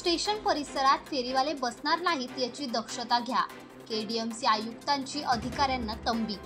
Station परिसरात फेरीवाले बसणार नाहीत याची दक्षता घ्या. केडीएमसी आयुक्तांची अधिकाऱ्यांना तंबी.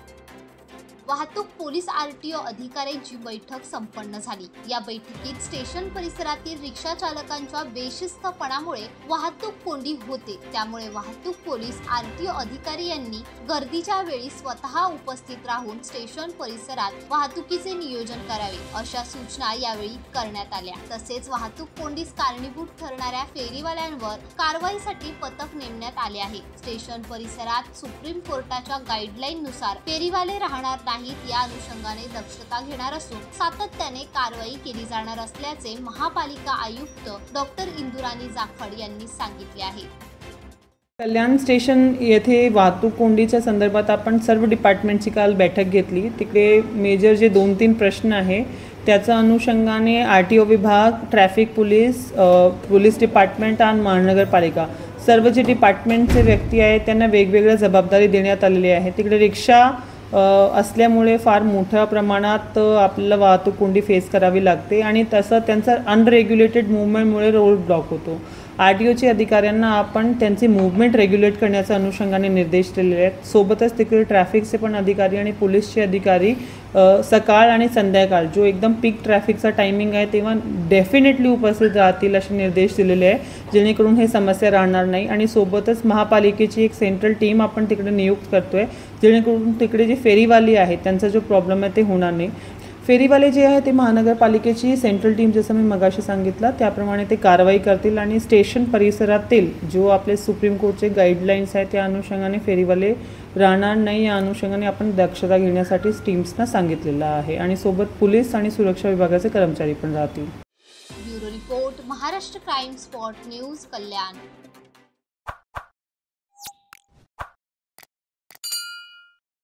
वाहतूक पोलीस आरटीओ अधिकाऱ्यांची बैठक संपन्न झाली. या बैठकीत स्टेशन परिसरातील रिक्षा चालकांच्या बेशिस्तपणामुळे वाहतूक कोंडी होते. त्यामुळे वाहतूक पोलीस आरटीओ अधिकारी यांनी गर्दीच्या वेळी स्वतः उपस्थित राहून स्टेशन परिसरात वाहतुकीचे नियोजन करावे अशा सूचना यावेळी करण्यात आल्या. तसेच वाहतूक कोंडीस कारणीभूत ठरणाऱ्या फेरीवाल्यांवर कारवाईसाठी पथक नेमण्यात आले आहे. स्टेशन परिसरात सुप्रीम कोर्टाच्या गाईडलाईननुसार फेरीवाले राहणार नाहीत या अनुषंगाने दक्षता घेणार असून सातत्याने कारवाई केली जाणार असल्याचे महापालिका आयुक्त डॉक्टर इंदुराणी जाखड यांनी सांगितले आहे. कल्याण स्टेशन येथे वाहतूक कोंडीच्या संदर्भात आपण सर्व डिपार्टमेंटची काल बैठक घेतली. तिकडे मेजर जे 2-3 प्रश्न आहे त्याच्या अनुषंगाने आरटीओ विभाग, ट्रॅफिक पोलीस, पोलीस डिपार्टमेंट आणि महानगरपालिका सर्व जे डिपार्टमेंटचे व्यक्ती आहेत त्यांना वेगवेगळ्या जबाबदारी देण्यात आलेली आहे. तिकडे रिक्षा असल्यामुळे फार मोठ्या प्रमाणात आपल्याला वाहतूक कोंडी फेस करावी लागते आणि तसं त्यांचा अनरेग्युलेटेड मूवमेंटमुळे रोड ब्लॉक होतो. आरटीओच्या अधिकाऱ्यांना आपण त्यांचे मूवमेंट रेग्युलेट करण्याच्या अनुषंगाने निर्देश दिलेले आहेत. सोबतच तिकडे ट्रॅफिकचे पण अधिकारी आणि पोलीसचे अधिकारी सकाळ आणि संध्याकाळ जो एकदम पीक ट्रॅफिकचा टायमिंग आहे तेव्हा डेफिनेटली उपस्थित राहतील असे निर्देश दिलेले आहे, जेणेकरून हे समस्या राहणार नाही. आणि सोबतच महापालिकेची एक सेंट्रल टीम आपण तिकडे नियुक्त करतोय, जेणेकरून तिकडे जे फेरीवाली आहेत त्यांचा जो प्रॉब्लेम आहे ते होणार नाही. फेरीवाले जे आहे ते महानगरपालिकेची सेंट्रल टीम जसं मी मगाशी सांगितलं त्याप्रमाणे ते कारवाई करतील आणि स्टेशन परिसरातील जो आपले सुप्रीम कोर्टचे गाईडलाईन्स आहेत त्या अनुषंगाने फेरीवाले राहणार नाही या अनुषंगाने आपण दक्षता घेण्यासाठी टीम्सना सांगितलेलं आहे आणि सोबत पोलीस आणि सुरक्षा विभागाचे कर्मचारी पण राहतील. Bureau report, Maharashtra crime spot news, कल्याण.